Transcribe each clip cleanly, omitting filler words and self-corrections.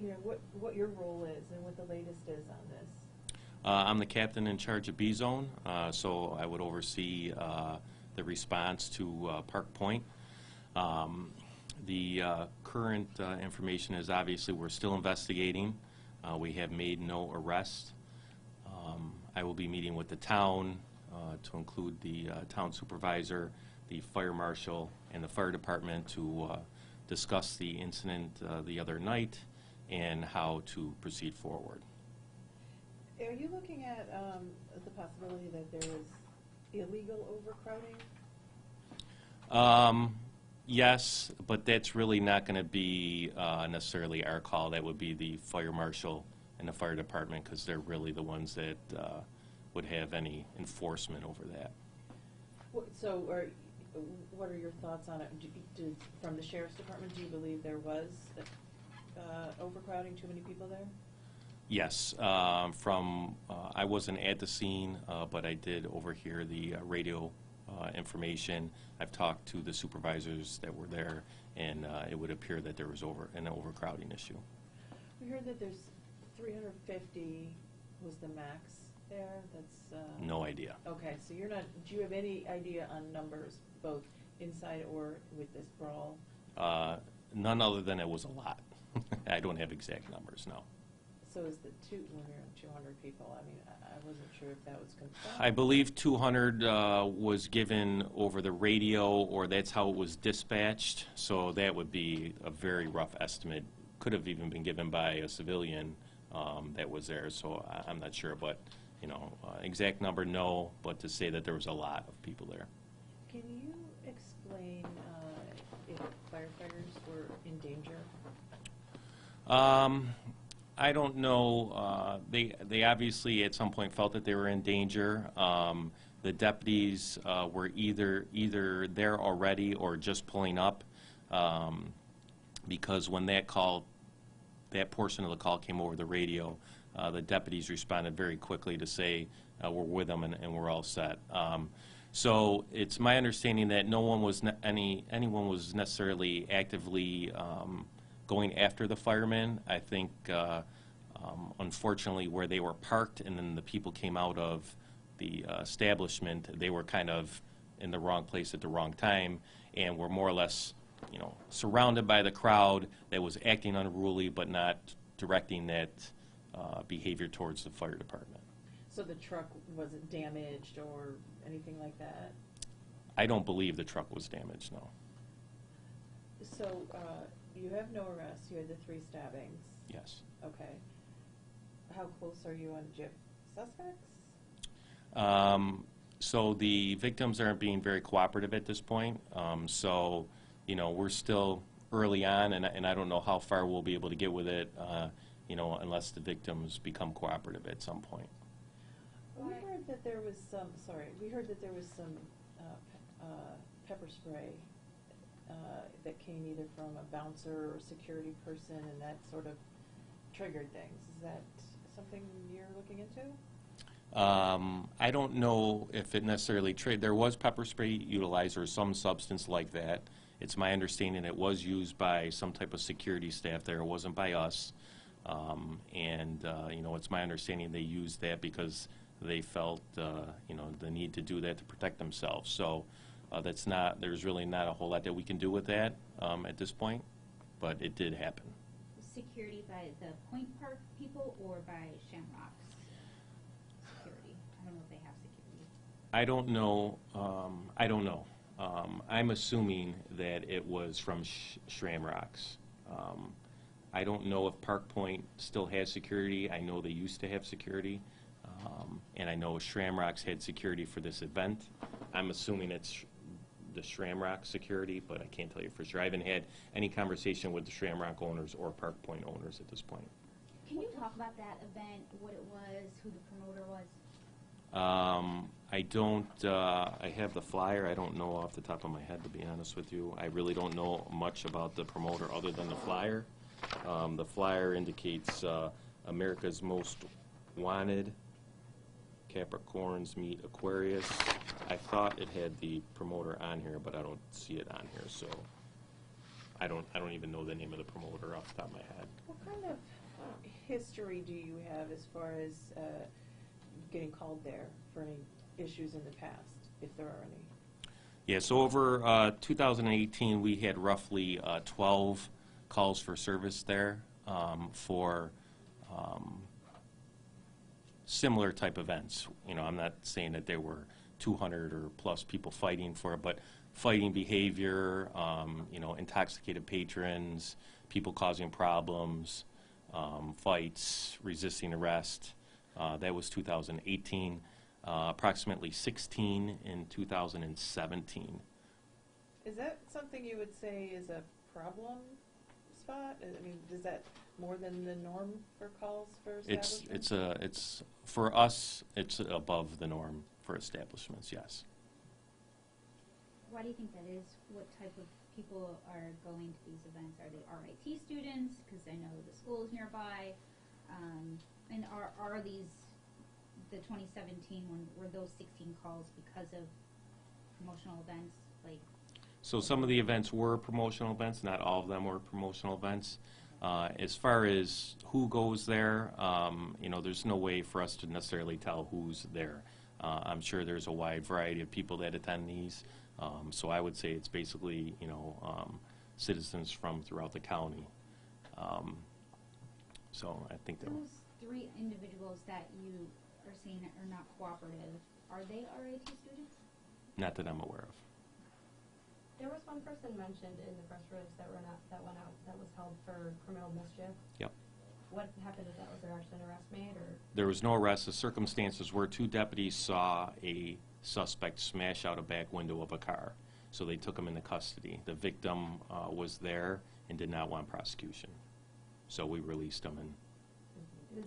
you know, what your role is and what the latest is on this. I'm the captain in charge of B Zone, so I would oversee the response to Park Point. The current information is obviously we're still investigating. We have made no arrests. I will be meeting with the town to include the town supervisor, the fire marshal, and the fire department to discuss the incident the other night and how to proceed forward. Are you looking at the possibility that there is illegal overcrowding? Yes, but that's really not going to be necessarily our call. That would be the fire marshal and the fire department, because they're really the ones that would have any enforcement over that. So, what are your thoughts on it? From the sheriff's department, do you believe there was overcrowding, too many people there? Yes. I wasn't at the scene, but I did overhear the radio information. I've talked to the supervisors that were there, and it would appear that there was an overcrowding issue. We heard that there's 350 was the max there. That's no idea. Okay, so you're not. Do you have any idea on numbers, both inside or with this brawl? None other than it was a lot. I don't have exact numbers, no. So is the when you're 200 people? I mean, I wasn't sure if that was confirmed. I believe 200 was given over the radio, or that's how it was dispatched. So that would be a very rough estimate. Could have even been given by a civilian that was there. So I'm not sure, but you know, exact number, no. But to say that there was a lot of people there. Can you explain if firefighters were in danger? I don't know. They obviously at some point felt that they were in danger. The deputies were either there already or just pulling up, because when that portion of the call came over the radio, the deputies responded very quickly to say we're with them and we're all set. So it's my understanding that no one was anyone was necessarily actively going after the firemen. I think, unfortunately, where they were parked and then the people came out of the establishment, they were kind of in the wrong place at the wrong time and were more or less, you know, surrounded by the crowd that was acting unruly but not directing that behavior towards the fire department. So the truck wasn't damaged or anything like that? I don't believe the truck was damaged, no. So you have no arrests. You had the 3 stabbings. Yes. Okay. How close are you on suspects? So the victims aren't being very cooperative at this point. So, you know, we're still early on, and I don't know how far we'll be able to get with it, you know, unless the victims become cooperative at some point. We heard that there was some. Sorry, we heard that there was some pepper spray that came either from a bouncer or a security person, and that sort of triggered things. Is that something you're looking into? I don't know if it necessarily triggered. There was pepper spray utilized or some substance like that. It's my understanding it was used by some type of security staff there. It wasn't by us. You know, it's my understanding they used that because they felt, you know, the need to do that to protect themselves. So there's really not a whole lot that we can do with that at this point, but it did happen. Security by the Point Park people or by Schramrock's security? I don't know if they have security. I don't know. I don't know. I'm assuming that it was from Schramrock's. I don't know if Park Point still has security. I know they used to have security. And I know Schramrock's had security for this event. I'm assuming it's the Schramrock security, but I can't tell you for sure. I haven't had any conversation with the Schramrock owners or Park Point owners at this point. Can you talk about that event, what it was, who the promoter was? I don't, I have the flyer. I don't know off the top of my head, to be honest with you. I really don't know much about the promoter other than the flyer. The flyer indicates America's Most Wanted, Capricorns Meet Aquarius. I thought it had the promoter on here, but I don't see it on here, so I don't even know the name of the promoter off the top of my head. What kind of history do you have as far as getting called there for any issues in the past, if there are any? Yeah, so over 2018, we had roughly 12 calls for service there for similar type events. You know, I'm not saying that there were 200 or plus people fighting for it, but fighting behavior, you know, intoxicated patrons, people causing problems, fights, resisting arrest. That was 2018. Approximately 16 in 2017. Is that something you would say is a problem spot? I mean, is that more than the norm for calls for establishments? It's for us, it's above the norm for establishments, yes. Why do you think that is? What type of people are going to these events? Are they RIT students? Because I know the school is nearby. And are these, the 2017 one, were those 16 calls because of promotional events? Like, So some of the events were promotional events, not all of them were promotional events. As far as who goes there, you know, there's no way for us to necessarily tell who's there. I'm sure there's a wide variety of people that attend these. So I would say it's basically, you know, citizens from throughout the county. So I think that those 3 individuals that you are saying are not cooperative, are they RIT students? not that I'm aware of. There was one person mentioned in the press release that went out that was held for criminal mischief. Yep. What happened with that? Was there actually an arrest made, or? There was no arrest. The circumstances were 2 deputies saw a suspect smash out a back window of a car. So they took him into custody. The victim was there and did not want prosecution. So we released him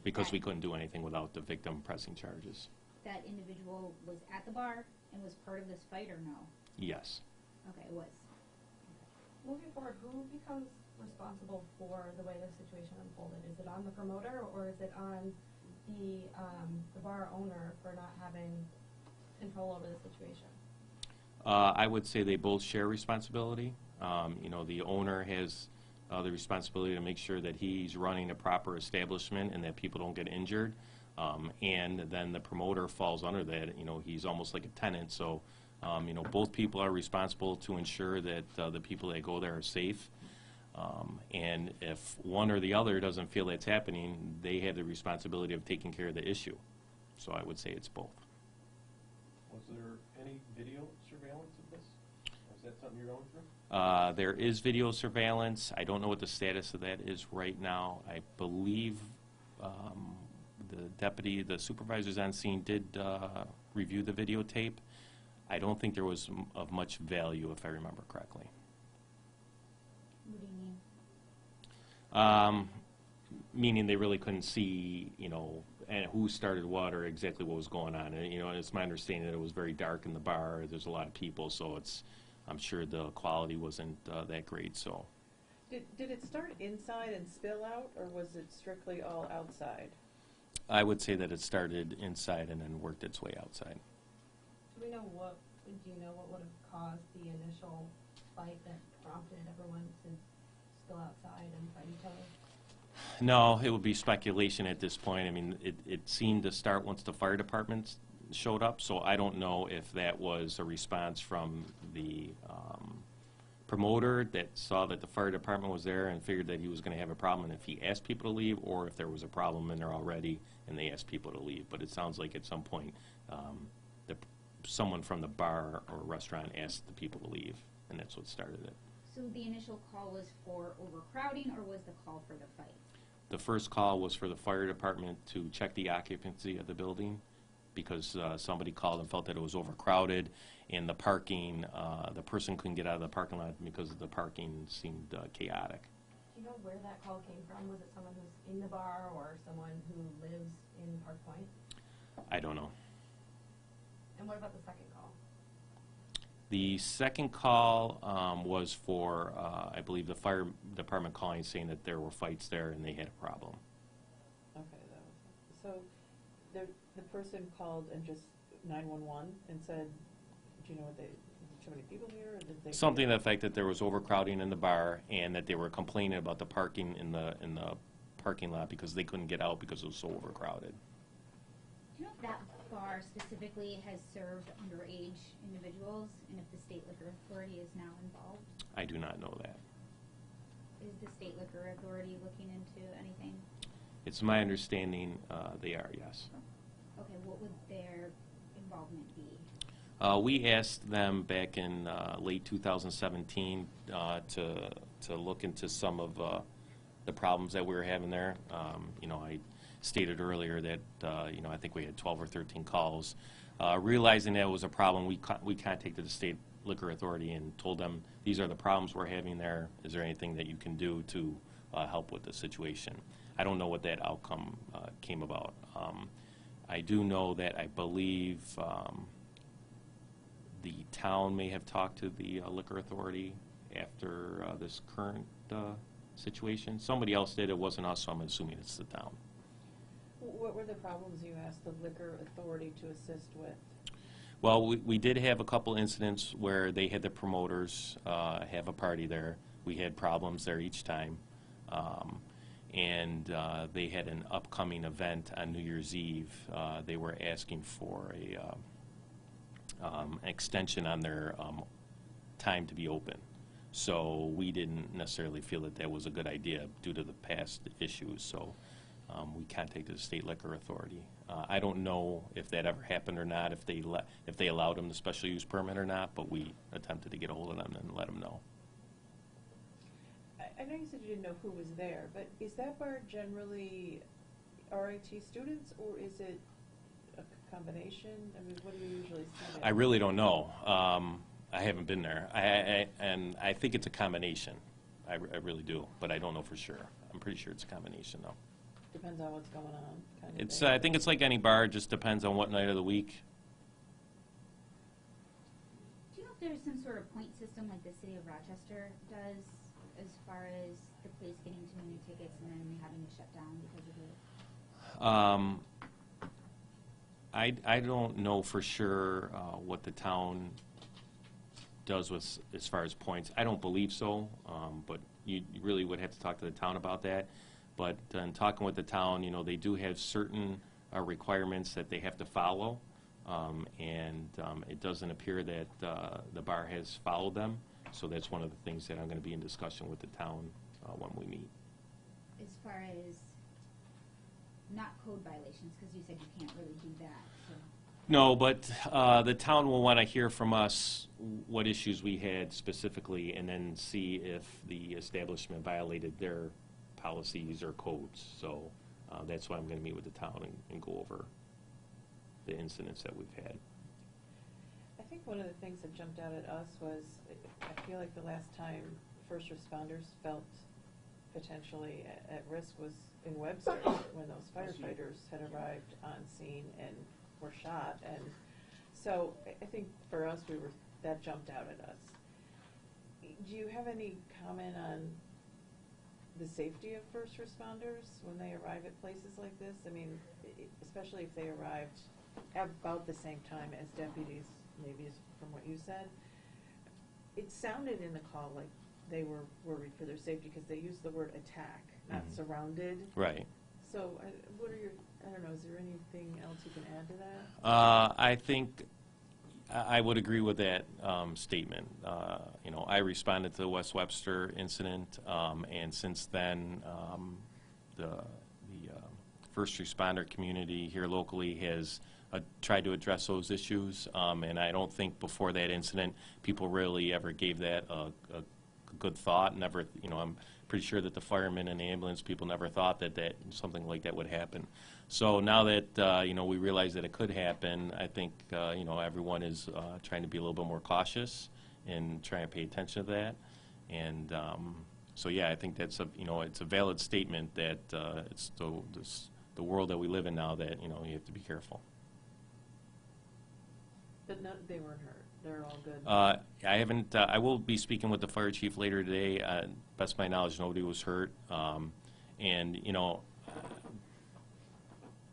because we couldn't do anything without the victim pressing charges. That individual was at the bar and was part of this fight, or no? Yes. Okay, it was. Moving forward, who becomes responsible for the way the situation unfolded? Is it on the promoter, or is it on the bar owner for not having control over the situation? I would say they both share responsibility. You know, the owner has the responsibility to make sure that he's running a proper establishment and that people don't get injured. And then the promoter falls under that. You know, he's almost like a tenant. So, you know, both people are responsible to ensure that the people that go there are safe. And if one or the other doesn't feel that's happening, they have the responsibility of taking care of the issue. So I would say it's both. Was there any video surveillance of this? Was that something you're going through? There is video surveillance. I don't know what the status of that is right now. I believe the supervisors on scene did review the videotape. I don't think there was of much value, if I remember correctly. What do you mean? Meaning they really couldn't see, you know, and who started what or exactly what was going on. And, you know, it's my understanding that it was very dark in the bar. There's a lot of people, so I'm sure the quality wasn't that great. So, Did it start inside and spill out, or was it strictly all outside? I would say that it started inside and then worked its way outside. Do you know what would have caused the initial fight that prompted everyone to spill outside and fight each other? No, it would be speculation at this point. I mean, it seemed to start once the fire department showed up, so I don't know if that was a response from the promoter that saw that the fire department was there and figured that he was going to have a problem, and if he asked people to leave, or if there was a problem in there already and they asked people to leave. But it sounds like at some point someone from the bar or restaurant asked the people to leave, and that's what started it. So the initial call was for overcrowding, or was the call for the fight? The first call was for the fire department to check the occupancy of the building because somebody called and felt that it was overcrowded, and the parking, the person couldn't get out of the parking lot because the parking seemed chaotic. Do you know where that call came from? Was it someone who's in the bar or someone who lives in Park Point? I don't know. And what about the second call? The second call was for, I believe, the fire department calling saying that there were fights there and they had a problem. Okay, so the person called and just 911 and said, do you know what too many people here? Or did they Something to the fact that there was overcrowding in the bar and that they were complaining about the parking in the parking lot because they couldn't get out because it was so overcrowded. Do you know if that bar specifically has served underage individuals, and if the state liquor authority is now involved? I do not know that. Is the state liquor authority looking into anything? It's my understanding they are, yes. Okay, what would their involvement be? We asked them back in late 2017 to look into some of the problems that we were having there. I stated earlier that I think we had 12 or 13 calls. Realizing that was a problem, we contacted the state liquor authority and told them these are the problems we're having there. Is there anything that you can do to help with the situation? I don't know what that outcome came about. I do know that I believe the town may have talked to the liquor authority after this current situation. Somebody else did. It wasn't us, so I'm assuming it's the town. What were the problems you asked the liquor authority to assist with? Well, we did have a couple incidents where they had the promoters have a party there. We had problems there each time. And they had an upcoming event on New Year's Eve. They were asking for an extension on their time to be open. So we didn't necessarily feel that that was a good idea due to the past issues. So we contacted the state liquor authority. I don't know if that ever happened or not, if they allowed them the special use permit or not, but we attempted to get a hold of them and let them know. I know you said you didn't know who was there, but is that bar generally RIT students, or is it a combination? I mean, what do you usually see there? I really don't know. I haven't been there. And I think it's a combination. I really do, but I don't know for sure. I'm pretty sure it's a combination, though. Depends on what's going on, kind of It's thing. I think it's like any bar. It just depends on what night of the week. Do you know if there's some sort of point system like the city of Rochester does as far as the place getting too many tickets and then having to shut down because of it? I don't know for sure what the town does with as far as points. I don't believe so, but you really would have to talk to the town about that. But in talking with the town, they do have certain requirements that they have to follow, and it doesn't appear that the bar has followed them. So that's one of the things that I'm going to be in discussion with the town when we meet. As far as not code violations, because you said you can't really do that. So. No, but the town will want to hear from us what issues we had specifically, and then see if the establishment violated their policies or codes. So that's why I'm going to meet with the town and go over the incidents that we've had. I think one of the things that jumped out at us was, I feel like the last time first responders felt potentially at risk was in Webster, when those firefighters had arrived on scene and were shot. And so I think for us, that jumped out at us. Do you have any comment on the safety of first responders when they arrive at places like this? I mean, especially if they arrived at about the same time as deputies, maybe is from what you said. It sounded in the call like they were worried for their safety because they used the word attack, not surrounded. Right. So what are your, I don't know, is there anything else you can add to that? I think I would agree with that statement. I responded to the West Webster incident, and since then, the first responder community here locally has tried to address those issues, and I don't think before that incident people really ever gave that a good thought. Never, I'm pretty sure that the firemen and the ambulance people never thought that something like that would happen. So now that we realize that it could happen, I think everyone is trying to be a little bit more cautious and trying to pay attention to that. And so yeah, I think that's it's a valid statement that it's the world that we live in now, that you have to be careful. But they weren't hurt. They're all good. I haven't. I will be speaking with the fire chief later today. Best of my knowledge, nobody was hurt. And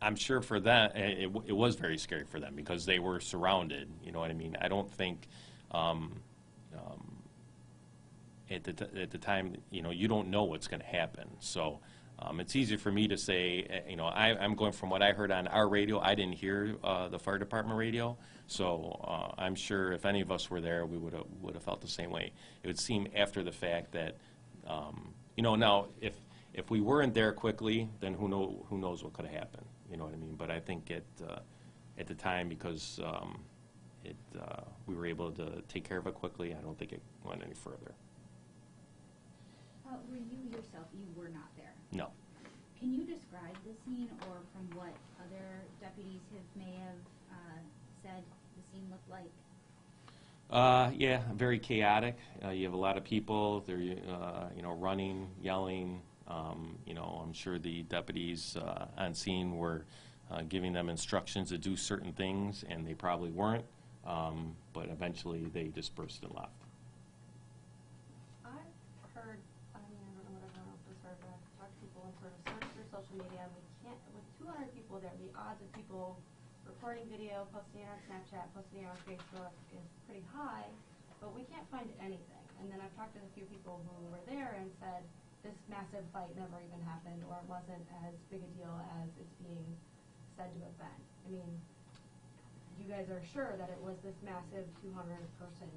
I'm sure for them, it was very scary for them because they were surrounded. You know what I mean? I don't think at the time, you don't know what's going to happen. So It's easier for me to say, you know, I'm going from what I heard on our radio. I didn't hear the fire department radio, so I'm sure if any of us were there, we would have felt the same way. It would seem after the fact that, you know, now if we weren't there quickly, then who knows what could have happened. You know what I mean? But I think at the time, because we were able to take care of it quickly, I don't think it went any further. Were you yourself, you were not there? No. Can you describe the scene, or from what other deputies may have said the scene looked like? Yeah, very chaotic. You have a lot of people. They're you know, running, yelling. You know, I'm sure the deputies on scene were giving them instructions to do certain things, and they probably weren't. But eventually, they dispersed and left. I've heard, I mean, I don't know what everyone else has heard, but I've talked to people and sort of searched through social media, and we can't, with 200 people there, the odds of people recording video, posting it on Snapchat, posting it on Facebook is pretty high, but we can't find anything. And then I've talked to a few people who were there and said this massive fight never even happened, or it wasn't as big a deal as it's being said to have been. I mean, you guys are sure that it was this massive 200-person,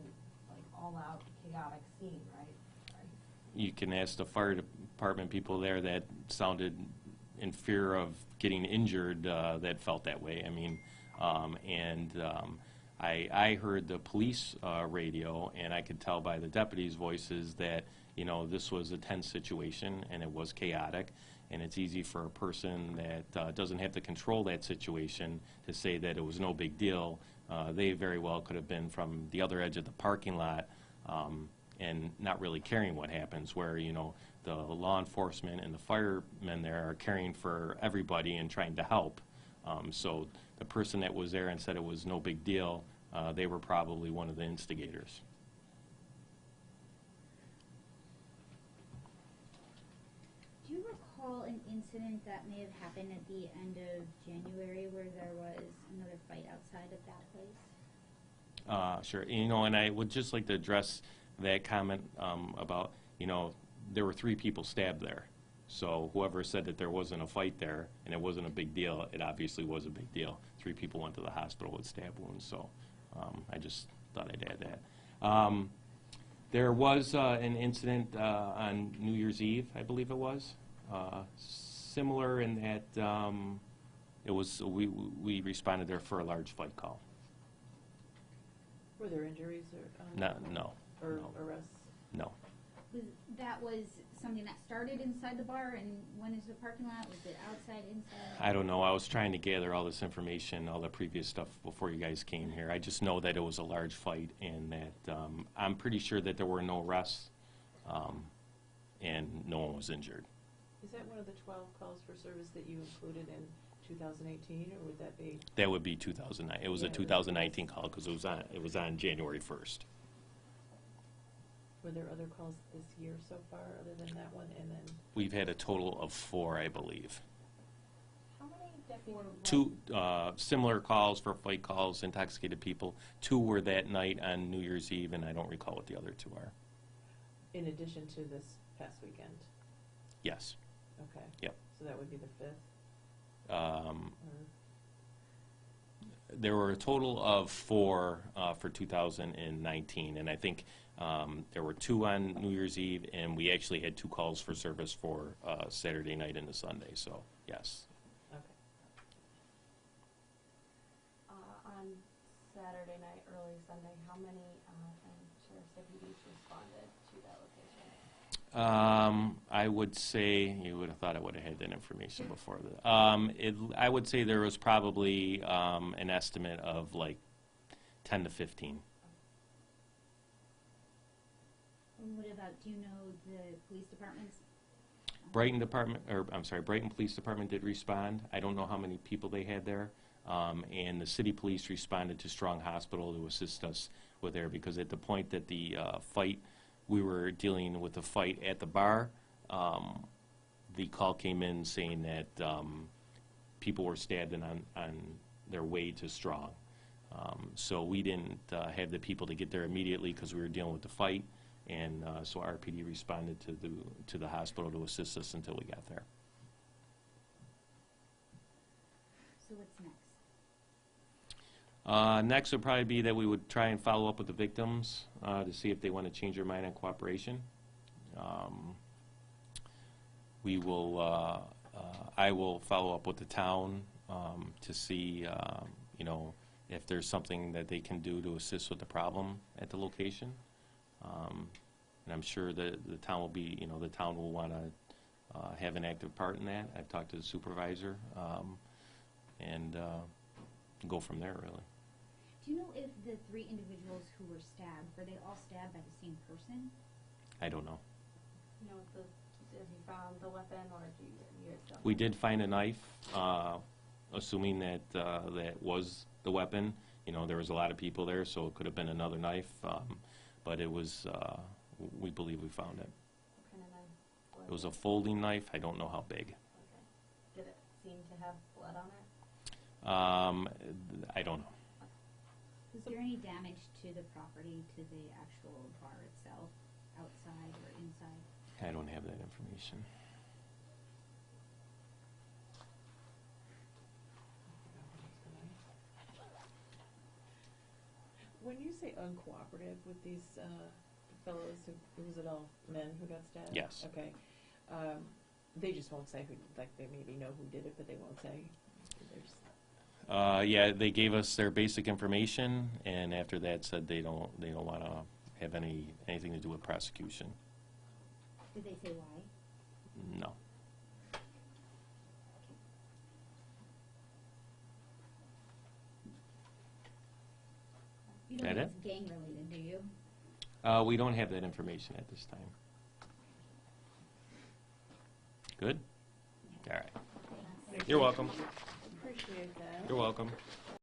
like, all-out chaotic scene, right? Sorry. You can ask the fire department people there that sounded in fear of getting injured that felt that way. I mean, I heard the police radio, and I could tell by the deputies' voices that, you know, this was a tense situation and it was chaotic, and it's easy for a person that doesn't have to control that situation to say that it was no big deal. They very well could have been from the other edge of the parking lot and not really caring what happens, where, you know, the law enforcement and the firemen there are caring for everybody and trying to help. So the person that was there and said it was no big deal, they were probably one of the instigators. Do you recall an incident that may have happened at the end of January where there was another fight outside of that place? Sure. You know, and I would just like to address that comment about, you know, there were 3 people stabbed there. So whoever said that there wasn't a fight there and it wasn't a big deal, it obviously was a big deal. 3 people went to the hospital with stab wounds, so I just thought I'd add that. There was an incident on New Year's Eve, I believe it was, similar in that it was we responded there for a large fight call. Were there injuries or? No. Or No. arrests? No. That was something that started inside the bar and went into the parking lot? Was it outside, inside? I don't know. I was trying to gather all this information, all the previous stuff before you guys came here. I just know that it was a large fight, and that I'm pretty sure that there were no arrests and no one was injured. Is that one of the 12 calls for service that you included in 2018, or would that be? That would be 2009. It was Yeah, a 2019 call because it was on January 1st. Were there other calls this year so far, other than that one, and then? We've had a total of 4, I believe. How many deputies? 2 similar calls for fight calls, intoxicated people. 2 were that night on New Year's Eve, and I don't recall what the other 2 are. In addition to this past weekend? Yes. Okay. Yep. So that would be the 5th? Or? There were a total of 4 for 2019, and I think there were 2 on New Year's Eve, and we actually had 2 calls for service for Saturday night and a Sunday, so yes. Okay. On Saturday night, early Sunday, how many sheriff's deputies responded to that location? I would say, you would have thought I would have had that information before. I would say there was probably an estimate of like 10 to 15. And what about, do you know the police departments? Brighton Police Department did respond. I don't know how many people they had there. And the city police responded to Strong Hospital to assist us with there, because at the point that the fight, we were dealing with the fight at the bar, the call came in saying that people were stabbed on their way to Strong. So we didn't have the people to get there immediately because we were dealing with the fight. And so RPD responded to the hospital to assist us until we got there. So what's next? Next would probably be that we would try and follow up with the victims to see if they want to change their mind on cooperation. We will, I will follow up with the town to see, you know, if there's something that they can do to assist with the problem at the location. And I'm sure that the town will be, you know, the town will want to have an active part in that. I've talked to the supervisor and go from there, really. Do you know if the 3 individuals who were stabbed, were they all stabbed by the same person? I don't know. You know, if you found the weapon or if you don't We know? did find a knife, assuming that that was the weapon. You know, there was a lot of people there, so it could have been another knife. But it was, we believe we found it. What kind of knife? It was a folding knife. I don't know how big. Okay. Did it seem to have blood on it? I don't know. Was there any damage to the property, to the actual bar itself, outside or inside? I don't have that information. When you say uncooperative with these fellows, was it all men who got stabbed? Yes. Okay. They just won't say who, like they maybe know who did it, but they won't say. They're just- Yeah, they gave us their basic information, and after that said they don't want to have anything to do with prosecution. Did they say why? No. You don't That think it? it's gang related, do you? We don't have that information at this time. Good? All right. Thank You're you. welcome. Appreciate that. You're welcome.